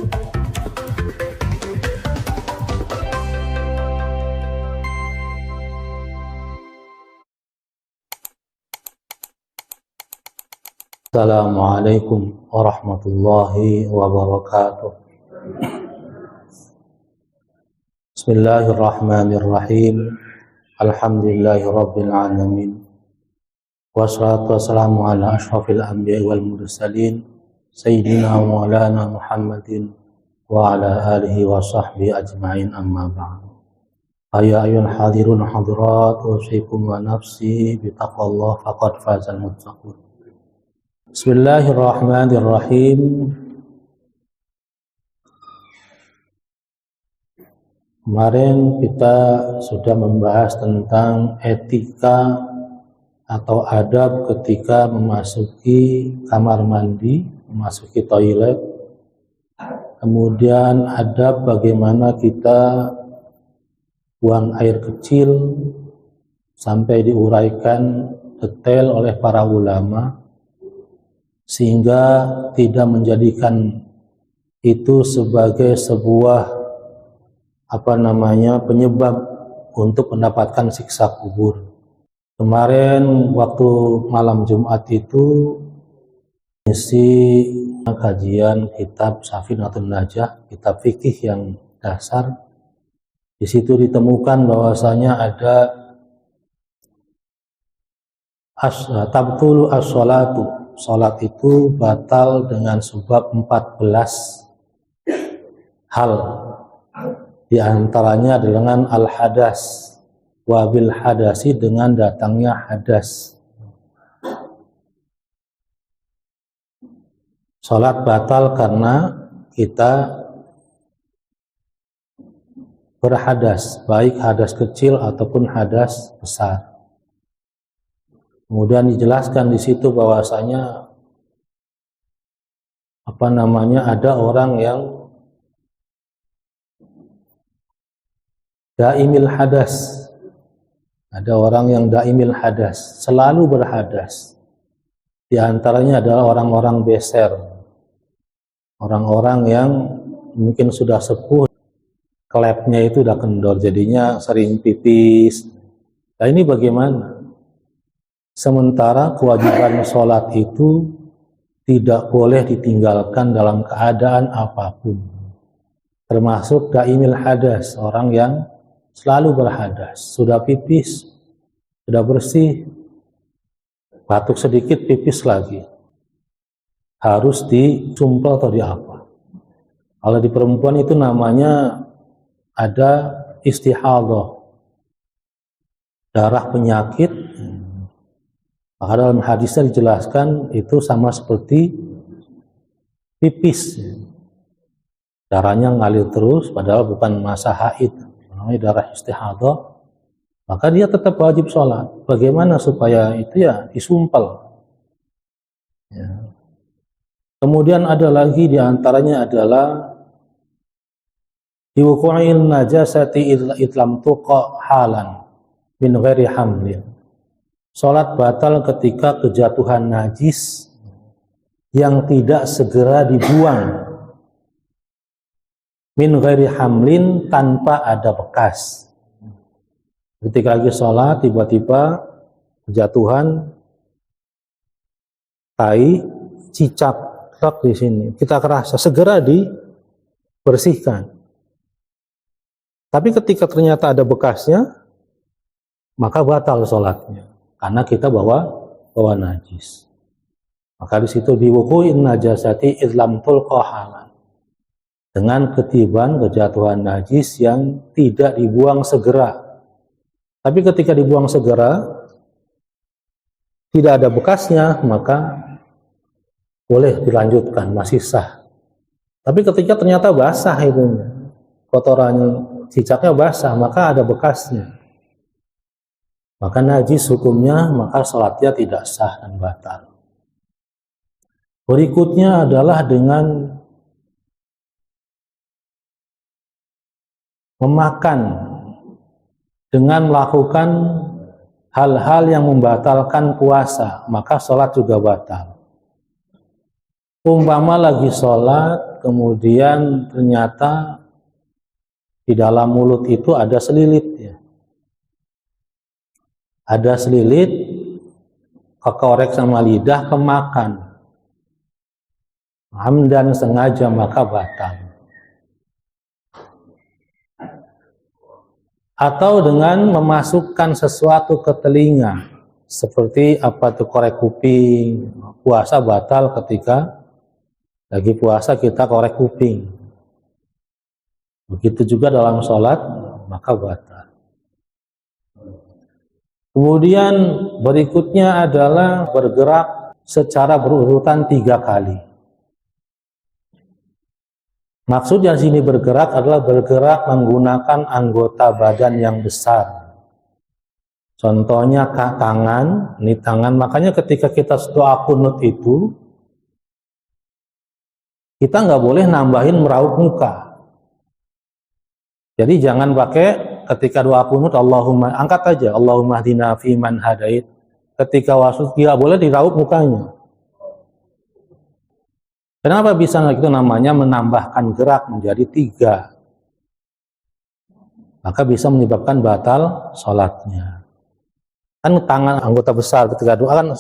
Assalamualaikum warahmatullahi wabarakatuh. Bismillahirrahmanirrahim. Alhamdulillahi rabbil alamin. Wassalatu wassalamu ala asyrafil anbiya'i wal mursalin sayyidina wa maulana Muhammadin wa ala alihi wa sahbihi ajma'in, amma ba'du. Ya ayyuhal hadirun hadirat, usikum wa nafsi bitaqwallah faqad fazal muttaqun. Bismillahirrahmanirrahim. Kemarin kita sudah membahas tentang etika atau adab ketika memasuki kamar mandi, memasuki toilet. Kemudian adab bagaimana kita buang air kecil sampai diuraikan detail oleh para ulama, sehingga tidak menjadikan itu sebagai sebuah penyebab untuk mendapatkan siksa kubur. Kemarin waktu malam Jumat itu isi kajian kitab Safinatun Najah, kitab fikih yang dasar. Di situ ditemukan bahwasanya ada tabtulu as-sholatu, salat itu batal dengan sebab 14 hal. Di antaranya dengan al-hadas, wabil hadasi, dengan datangnya hadas. Salat batal karena kita berhadas, baik hadas kecil ataupun hadas besar. Kemudian dijelaskan di situ bahwasanya ada orang yang daimil hadas. Ada orang yang daimil hadas, selalu berhadas. Di antaranya adalah orang-orang beser. Orang-orang yang mungkin sudah sepuh, klepnya itu udah kendor, jadinya sering pipis. Nah, ini bagaimana? Sementara kewajiban sholat itu tidak boleh ditinggalkan dalam keadaan apapun, termasuk daimil hadas, orang yang selalu berhadas, sudah pipis, sudah bersih, batuk sedikit pipis lagi, harus disumpel atau diapa. Kalau di perempuan itu namanya ada istihadah, darah penyakit. Maka dalam hadisnya dijelaskan itu sama seperti pipis, darahnya ngalir terus padahal bukan masa haid, namanya darah istihadah. Maka dia tetap wajib sholat. Bagaimana supaya itu ya disumpel ya. Kemudian ada lagi diantaranya adalah diwuqu'il najasati itlam tuqa halan min ghairi hamlin. Sholat batal ketika kejatuhan najis yang tidak segera dibuang, min ghairi hamlin, tanpa ada bekas. Ketika lagi sholat tiba-tiba kejatuhan tai cicak di sini, kita kerasa, segera dibersihkan. Tapi ketika ternyata ada bekasnya, maka batal sholatnya. Karena kita bawa najis. Maka di situ diwuqu'in najasati idlam tulqa halan, dengan ketiban kejatuhan najis yang tidak dibuang segera. Tapi ketika dibuang segera tidak ada bekasnya, maka boleh dilanjutkan, masih sah. Tapi ketika ternyata basah itu, kotorannya, cicaknya basah, maka ada bekasnya, maka najis hukumnya, maka sholatnya tidak sah dan batal. Berikutnya adalah dengan memakan, dengan melakukan hal-hal yang membatalkan puasa, maka sholat juga batal. Umpama lagi sholat, kemudian ternyata di dalam mulut itu ada selilit ya. Ada selilit, kekorek sama lidah, kemakan. Amdan sengaja maka batal. Atau dengan memasukkan sesuatu ke telinga, seperti apa tuh, korek kuping. Puasa batal ketika lagi puasa kita korek kuping. Begitu juga dalam sholat, maka batal. Kemudian berikutnya adalah bergerak secara berurutan 3 kali. Maksud yang sini bergerak adalah bergerak menggunakan anggota badan yang besar. Contohnya tangan, ini tangan. Makanya ketika kita doa kunut itu, kita nggak boleh nambahin meraup muka. Jadi jangan pakai ketika doa kunut Allahumma, angkat aja Allahumma hdina fiman hadait. Ketika wasud tidak boleh diraup mukanya. Kenapa bisa itu? Namanya menambahkan gerak menjadi 3. Maka bisa menyebabkan batal sholatnya. Kan tangan anggota besar ketika doa kan.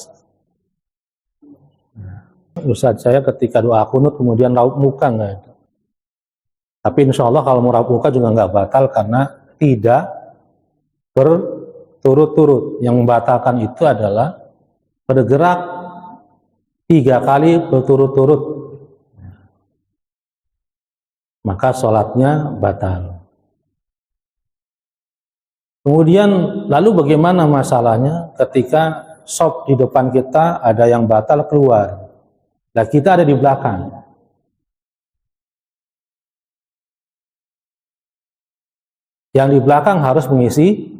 Ustaz, saya ketika doa kunut kemudian raup muka enggak. Tapi insya Allah kalau mau raup muka juga enggak batal karena tidak berturut-turut. Yang membatalkan itu adalah bergerak 3 kali berturut-turut. Maka sholatnya batal. Kemudian lalu bagaimana masalahnya ketika sop di depan kita ada yang batal keluar, nah kita ada di belakang. Yang di belakang harus mengisi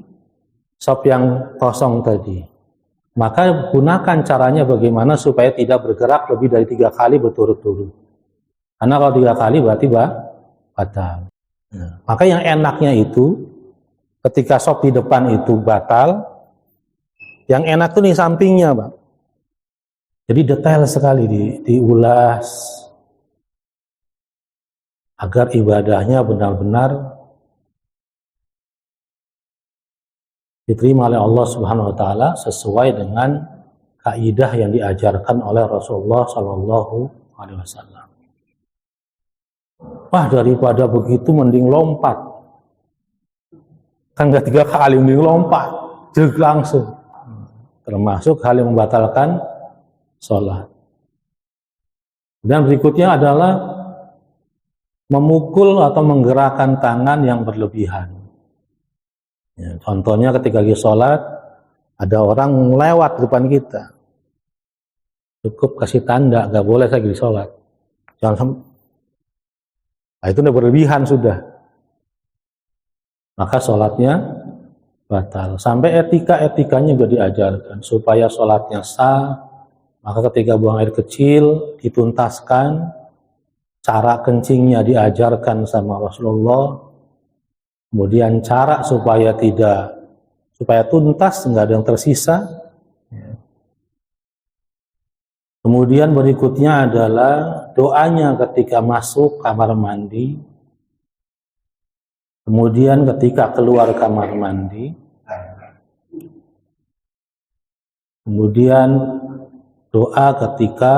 sop yang kosong tadi. Maka gunakan caranya bagaimana supaya tidak bergerak lebih dari 3 kali berturut-turut. Karena kalau 3 kali berarti batal. Maka yang enaknya itu ketika sop di depan itu batal, yang enak tuh di sampingnya, Pak. Jadi detail sekali diulas agar ibadahnya benar-benar diterima oleh Allah Subhanahu wa taala sesuai dengan kaidah yang diajarkan oleh Rasulullah sallallahu alaihi wasallam. Wah, daripada begitu mending lompat. Kan enggak 3 kali, mending lompat. Jek langsung. Termasuk hal yang membatalkan sholat. Dan berikutnya adalah memukul atau menggerakkan tangan yang berlebihan. Ya, contohnya ketika lagi sholat, ada orang lewat depan kita. Cukup kasih tanda, nggak boleh lagi sholat. Jangan nah, itu udah berlebihan sudah. Maka sholatnya batal. Sampai etika-etikanya juga diajarkan. Supaya sholatnya sah, maka ketika buang air kecil, dituntaskan. Cara kencingnya diajarkan sama Rasulullah. Kemudian cara supaya tuntas, nggak ada yang tersisa. Kemudian berikutnya adalah doanya ketika masuk kamar mandi. Kemudian ketika keluar kamar mandi. Kemudian doa ketika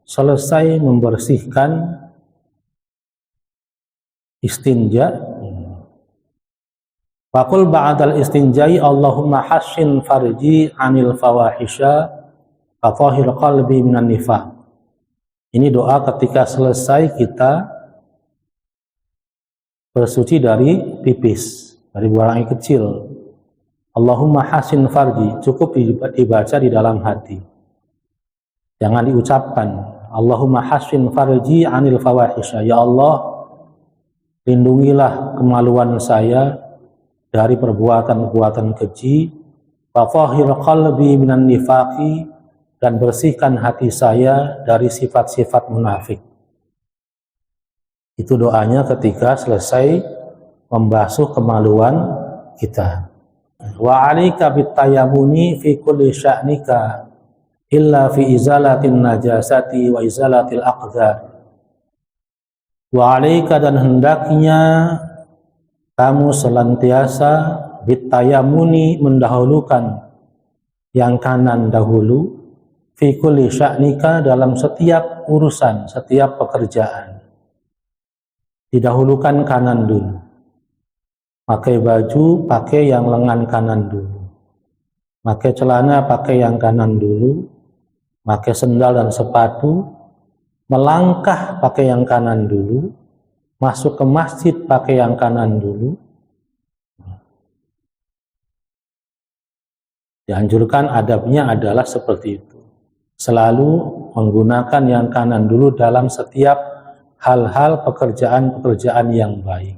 selesai membersihkan istinja. Faqul ba'dal istinjai Allahumma hassin farji anil fawahisha Fatahir qalbi minan nifaq. Ini doa ketika selesai kita bersuci dari pipis, dari buang air kecil. Allahumma hasin farji, cukup dibaca di dalam hati. Jangan diucapkan. Allahumma hasin farji anil fawahisha. Ya Allah, lindungilah kemaluan saya dari perbuatan-perbuatan keji. Fatahir qalbi minan nifaqi, dan bersihkan hati saya dari sifat-sifat munafik. Itu doanya ketika selesai membasuh kemaluan kita. Wa 'alaika bittayammuni fi kulli sya'nika illa fi izalatin najasati wa izalatil aqdar. Wa 'alaika dan hendaknya kamu senantiasa bitayamuni mendahulukan yang kanan dahulu fi kulli sya'nika dalam setiap urusan, setiap pekerjaan. Didahulukan kanan dulu. Pakai baju, pakai yang lengan kanan dulu. Pakai celana, pakai yang kanan dulu. Pakai sendal dan sepatu. Melangkah pakai yang kanan dulu. Masuk ke masjid pakai yang kanan dulu. Dianjurkan adabnya adalah seperti itu. Selalu menggunakan yang kanan dulu dalam setiap hal-hal pekerjaan-pekerjaan yang baik.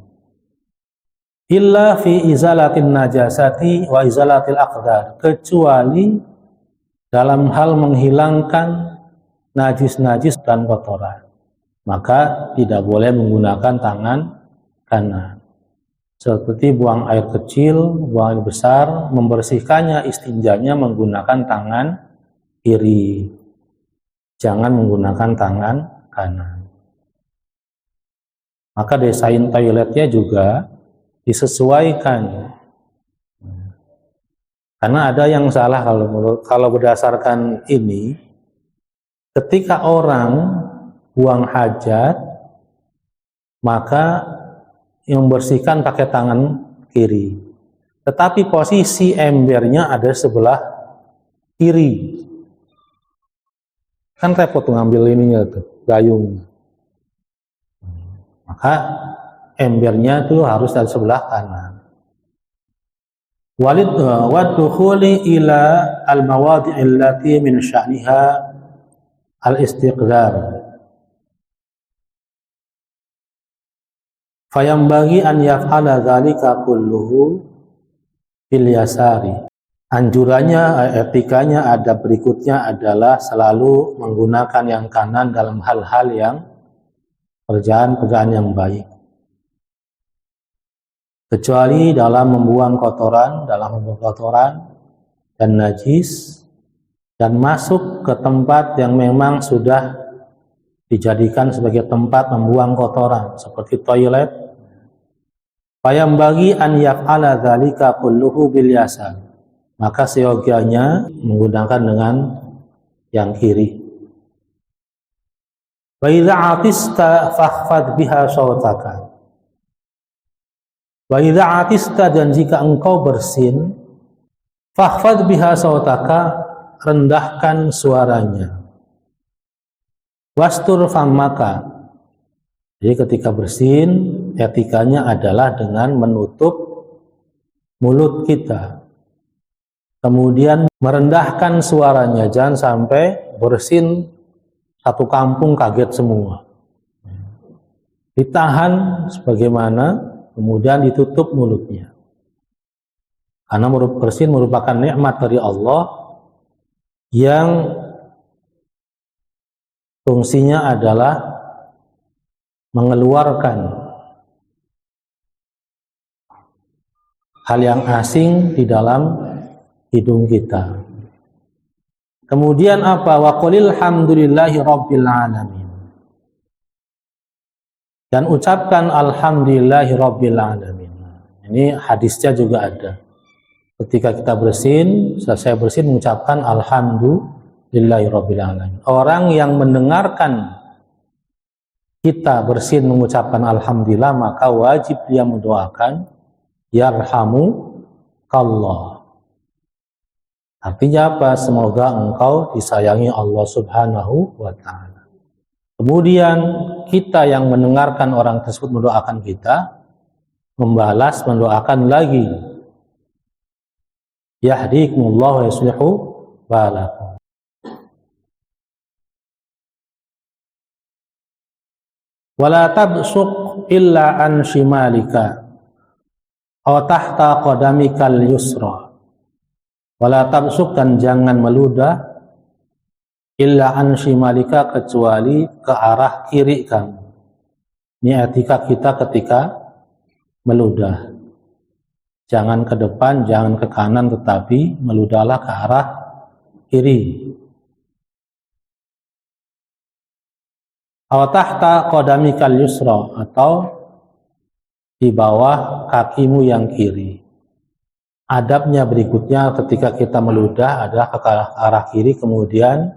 Illa fi izalatin najasati wa izalatil aqdar, kecuali dalam hal menghilangkan najis-najis dan kotoran, maka tidak boleh menggunakan tangan kanan. Seperti buang air kecil, buang air besar, membersihkannya, istinjanya menggunakan tangan kiri, jangan menggunakan tangan kanan. Maka desain toiletnya juga disesuaikan, karena ada yang salah kalau berdasarkan ini. Ketika orang buang hajat, maka yang membersihkan pakai tangan kiri, tetapi posisi embernya ada sebelah kiri, kan repot ngambil ininya tuh, gayung. Maka embernya tuh harus dari sebelah kanan. Waddukhuli ila al-mawadi'i allati min sya'niha al-istiqdar. Fayambaghi an yaf'ala dzalika kulluhu bil yasari. Anjurannya, etikanya, adab berikutnya adalah selalu menggunakan yang kanan dalam hal-hal yang pekerjaan yang baik. Kecuali dalam membuang kotoran dan najis, dan masuk ke tempat yang memang sudah dijadikan sebagai tempat membuang kotoran seperti toilet. Fayambaghi an yaf'ala dzalika kulluhu bil yasar, maka seyogianya menggunakan dengan yang kiri. Wa idza atista fakhfad biha sawtaka. Wa idza atista, dan jika engkau bersin, fakhfad biha sawtaka, rendahkan suaranya. Wastur fammaka, jadi ketika bersin etikanya adalah dengan menutup mulut kita, kemudian merendahkan suaranya, jangan sampai bersin satu kampung kaget semua. Ditahan sebagaimana, kemudian ditutup mulutnya, karena bersin merupakan nikmat dari Allah yang fungsinya adalah mengeluarkan hal yang asing di dalam hidung kita. Kemudian apa? Wa qulil hamdulillahi rabbil alamin. Dan ucapkan alhamdulillahi rabbil alamin. Ini hadisnya juga ada. Ketika kita bersin, selesai bersin mengucapkan alhamdulillahi rabbil alamin. Orang yang mendengarkan kita bersin mengucapkan alhamdulillah, maka wajib dia mendoakan yarhamukallah. Artinya apa? Semoga engkau disayangi Allah Subhanahu wa ta'ala. Kemudian kita yang mendengarkan orang tersebut mendoakan kita, membalas mendoakan lagi, yahdikumullah wa yuslihu balakum. Wala tabsuq illa an shimalika aw tahta qadamikal yusra. Wala tabsuq, dan jangan meludah, illa an shimalika, kecuali ke arah kiri kamu. Ini etika kita ketika meludah. Jangan ke depan, jangan ke kanan, tetapi meludahlah ke arah kiri. Aw tahta qadamikal yusra, atau di bawah kakimu yang kiri. Adabnya berikutnya ketika kita meludah adalah ke arah kiri, kemudian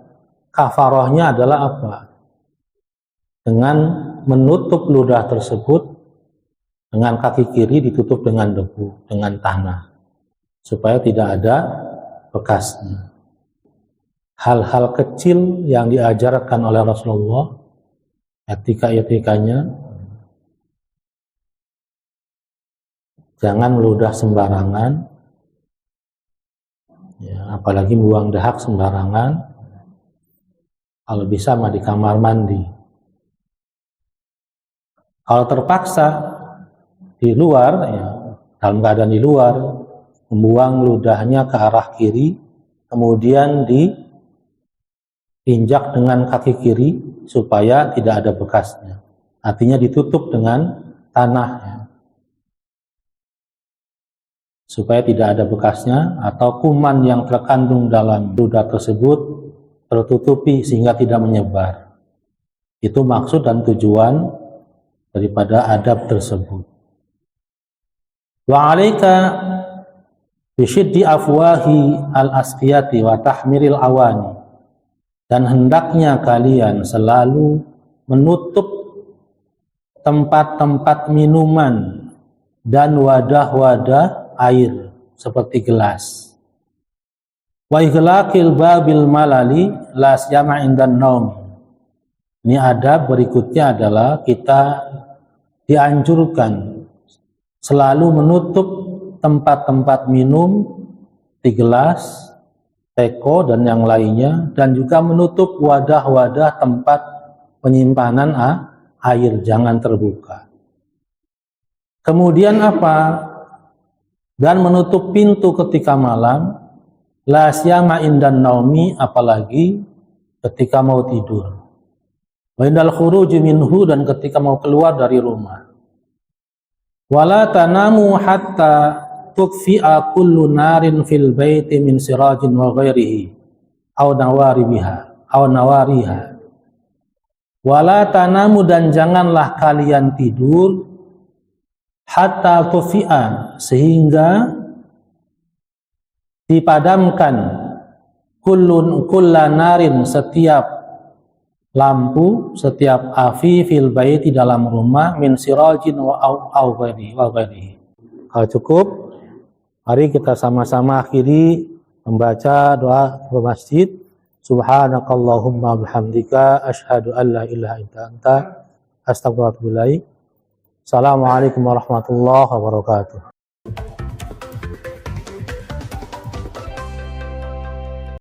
kafarahnya adalah apa? Dengan menutup ludah tersebut dengan kaki kiri ditutup dengan debu, dengan tanah, supaya tidak ada bekasnya. Hal-hal kecil yang diajarkan oleh Rasulullah, etika-etikanya, jangan meludah sembarangan, ya, apalagi buang dahak sembarangan. Kalau bisa mah di kamar mandi. Kalau terpaksa di luar, ya, dalam keadaan di luar, membuang ludahnya ke arah kiri, kemudian diinjak dengan kaki kiri supaya tidak ada bekasnya. Artinya ditutup dengan tanah, ya, supaya tidak ada bekasnya, atau kuman yang terkandung dalam ludah tersebut tertutupi sehingga tidak menyebar. Itu maksud dan tujuan daripada adab tersebut. Wa 'alaika bisyiddi afwahi al-asqiyati wa tahmiril awani, dan hendaknya kalian selalu menutup tempat-tempat minuman dan wadah-wadah air seperti gelas. Wa ighlaqil babil malali la siyama indan naum. Ini adab berikutnya adalah kita dianjurkan selalu menutup tempat-tempat minum di gelas, teko dan yang lainnya, dan juga menutup wadah-wadah tempat penyimpanan air, jangan terbuka. Kemudian apa? Dan menutup pintu ketika malam, la siyama indan naumi, apalagi ketika mau tidur. Wa indal khuruji minhu, dan ketika mau keluar dari rumah. Wala tanamu hatta tukfi'a kullu narin fil baiti min sirajin wa ghairihi aw nawariha. Wala tanamu, dan janganlah kalian tidur hatta tukfi'a, sehingga dipadamkan kulla narin, setiap lampu, setiap api fil baiti, dalam rumah, min sirajin wa ghairihi. Kalau cukup, mari kita sama-sama akhiri membaca doa bermasjid. Subhanakallahumma bihamdika asyhadu an la ilaha illa anta astaghfiruka wa atubu ilaik. Assalamualaikum warahmatullahi wabarakatuh.